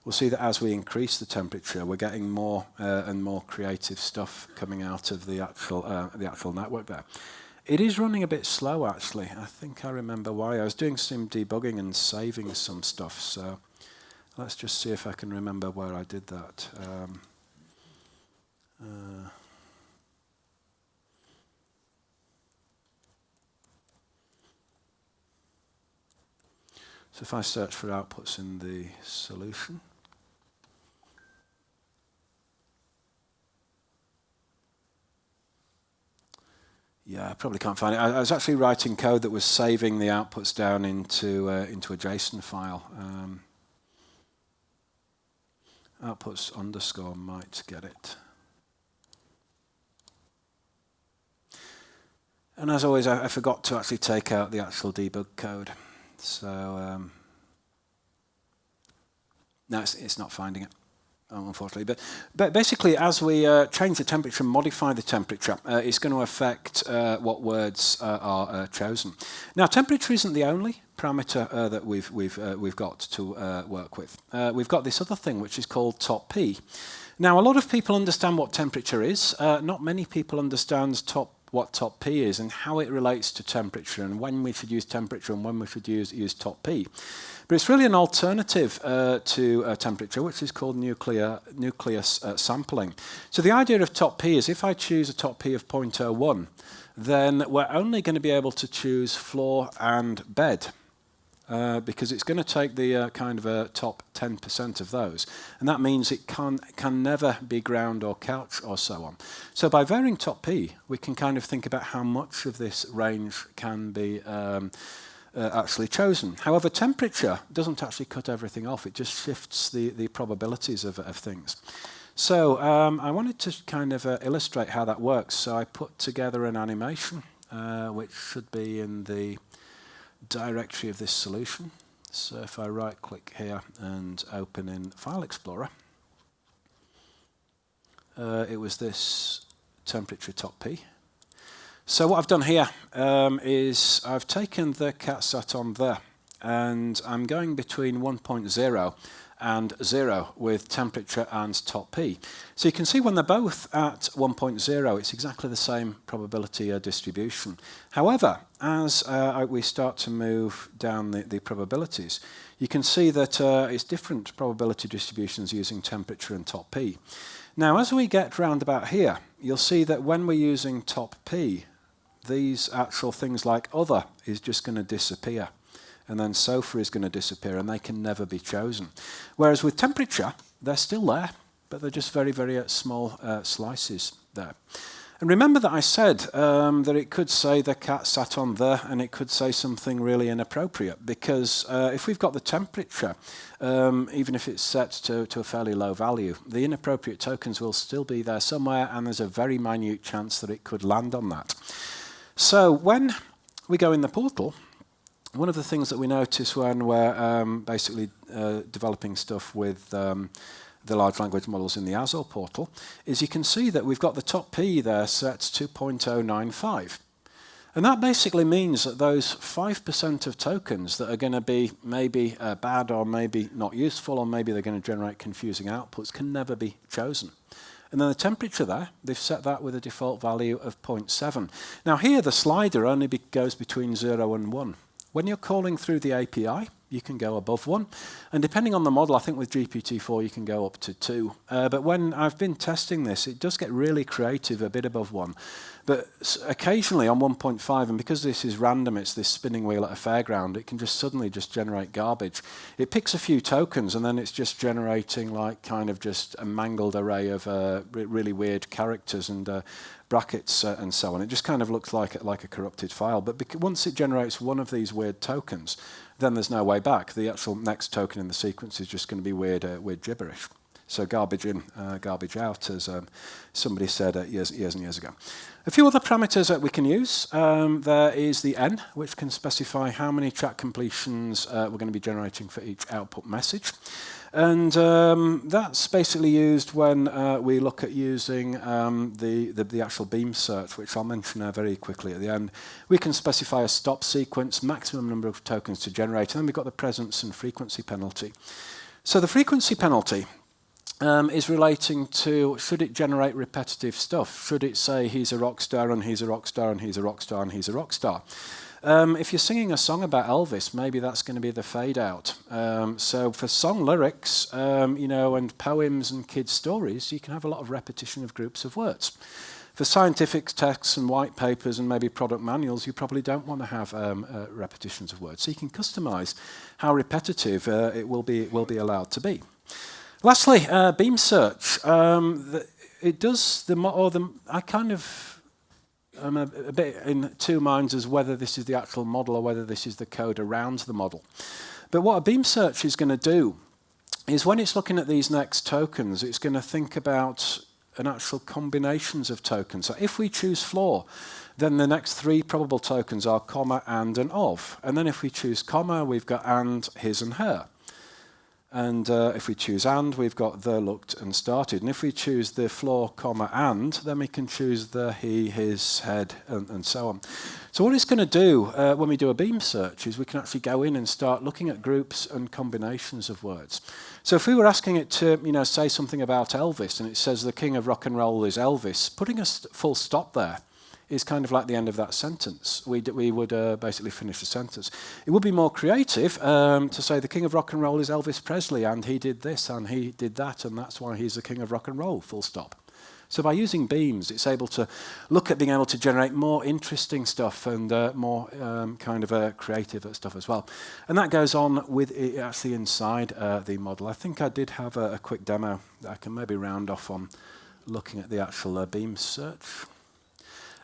We'll see that as we increase the temperature, we're getting more and more creative stuff coming out of the actual network there. It is running a bit slow, actually. I think I remember why. I was doing some debugging and saving some stuff, so let's just see if I can remember where I did that. So if I search for outputs in the solution, yeah, I probably can't find it. I was actually writing code that was saving the outputs down into a JSON file. Outputs _ might get it. And as always, I forgot to actually take out the actual debug code. So no, it's not finding it, unfortunately. But basically, as we change the temperature and modify the temperature, it's going to affect what words are chosen. Now, temperature isn't the only parameter that we've got to work with. We've got this other thing which is called top P. Now, a lot of people understand what temperature is. Not many people understand what top P is and how it relates to temperature, and when we should use temperature and when we should use top P. But it's really an alternative to temperature, which is called nucleus sampling. So the idea of top P is, if I choose a top P of 0.01, then we're only going to be able to choose floor and bed, because it's going to take the kind of a top 10% of those. And that means it can never be ground or couch or so on. So by varying top P, we can kind of think about how much of this range can be actually chosen. However, temperature doesn't actually cut everything off. It just shifts the probabilities of things. So I wanted to kind of illustrate how that works. So I put together an animation, which should be in the directory of this solution. So if I right-click here and open in File Explorer, it was this temperature top P. So what I've done here is I've taken the cat sat on there, and I'm going between 1.0 and 0 with temperature and top P. So you can see when they're both at 1.0, it's exactly the same probability distribution. However, as we start to move down the probabilities, you can see that it's different probability distributions using temperature and top P. Now, as we get round about here, you'll see that when we're using top P, these actual things like other is just going to disappear. And then sofa is going to disappear, and they can never be chosen. Whereas with temperature, they're still there, but they're just very, very small slices there. And remember that I said that it could say the cat sat on there, and it could say something really inappropriate, because if we've got the temperature, even if it's set to a fairly low value, the inappropriate tokens will still be there somewhere, and there's a very minute chance that it could land on that. So when we go in the portal, one of the things that we notice when we're basically developing stuff with the large language models in the Oslo portal is you can see that we've got the top P there set to 2.095. And that basically means that those 5% of tokens that are going to be maybe bad or maybe not useful or maybe they're going to generate confusing outputs can never be chosen. And then the temperature there, they've set that with a default value of 0.7. Now here the slider only goes between 0 and 1. When you're calling through the API, you can go above 1. And depending on the model, I think with GPT-4 you can go up to 2. But when I've been testing this, it does get really creative a bit above 1. But occasionally on 1.5, and because this is random, it's this spinning wheel at a fairground, it can just suddenly just generate garbage. It picks a few tokens and then it's just generating like kind of just a mangled array of really weird characters and brackets and so on. It just kind of looks like a corrupted file. But once it generates one of these weird tokens, then there's no way back. The actual next token in the sequence is just going to be weird gibberish. So garbage in, garbage out, as somebody said years and years ago. A few other parameters that we can use. There is the n, which can specify how many track completions we're going to be generating for each output message. And that's basically used when we look at using the actual beam search, which I'll mention very quickly at the end. We can specify a stop sequence, maximum number of tokens to generate, and then we've got the presence and frequency penalty. So the frequency penalty is relating to, should it generate repetitive stuff? Should it say he's a rock star and he's a rock star and he's a rock star and he's a rock star? If you're singing a song about Elvis, maybe that's going to be the fade out. So for song lyrics, and poems and kids' stories, you can have a lot of repetition of groups of words. For scientific texts and white papers and maybe product manuals, you probably don't want to have repetitions of words. So you can customize how repetitive it will be allowed to be. Lastly, beam search. It does I'm a bit in two minds as whether this is the actual model or whether this is the code around the model. But what a beam search is going to do is when it's looking at these next tokens, it's going to think about an actual combinations of tokens. So if we choose floor, then the next three probable tokens are comma, and of. And then if we choose comma, we've got and, his and her. And if we choose and, we've got the, looked, and started. And if we choose the floor, comma, and, then we can choose the he, his, head, and so on. So what it's going to do when we do a beam search is we can actually go in and start looking at groups and combinations of words. So if we were asking it to, say something about Elvis, and it says the king of rock and roll is Elvis, putting a full stop there is kind of like the end of that sentence. We would basically finish the sentence. It would be more creative to say the king of rock and roll is Elvis Presley, and he did this, and he did that, and that's why he's the king of rock and roll, full stop. So by using beams, it's able to look at being able to generate more interesting stuff and more kind of creative stuff as well. And that goes on with it actually inside the model. I think I did have a quick demo that I can maybe round off on looking at the actual beam search.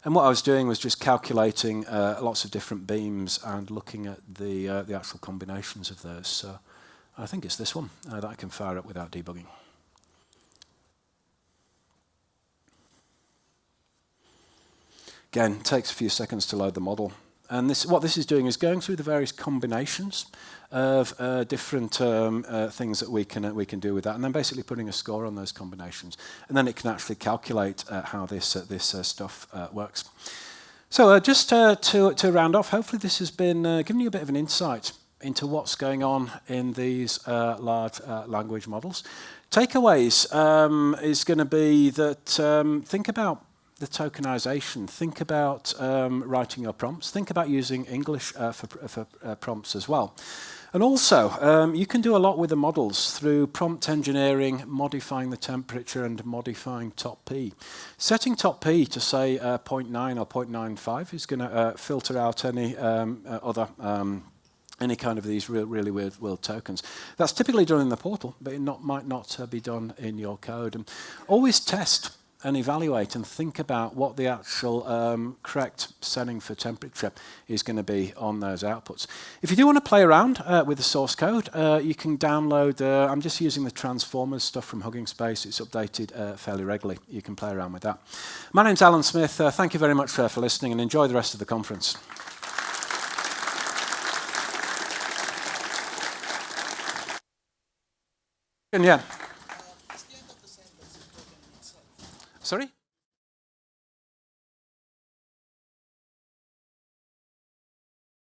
And what I was doing was just calculating lots of different beams and looking at the actual combinations of those. So I think it's this one that I can fire up without debugging. Again, it takes a few seconds to load the model. And what this is doing is going through the various combinations of different things that we can do with that, and then basically putting a score on those combinations. And then it can actually calculate how this stuff works. So just to round off, hopefully this has been giving you a bit of an insight into what's going on in these large language models. Takeaways is going to be that think about the tokenization, think about writing your prompts, think about using English for prompts as well. And also, you can do a lot with the models through prompt engineering, modifying the temperature and modifying top P. Setting top P to say 0.9 or 0.95 is going to filter out any other any kind of these really weird tokens. That's typically done in the portal, but it might not be done in your code. And always test and evaluate and think about what the actual correct setting for temperature is going to be on those outputs. If you do want to play around with the source code, you can download, I'm just using the transformers stuff from Hugging Space. It's updated fairly regularly. You can play around with that. My name's Alan Smith. Thank you very much for listening, and enjoy the rest of the conference. Yeah. Sorry?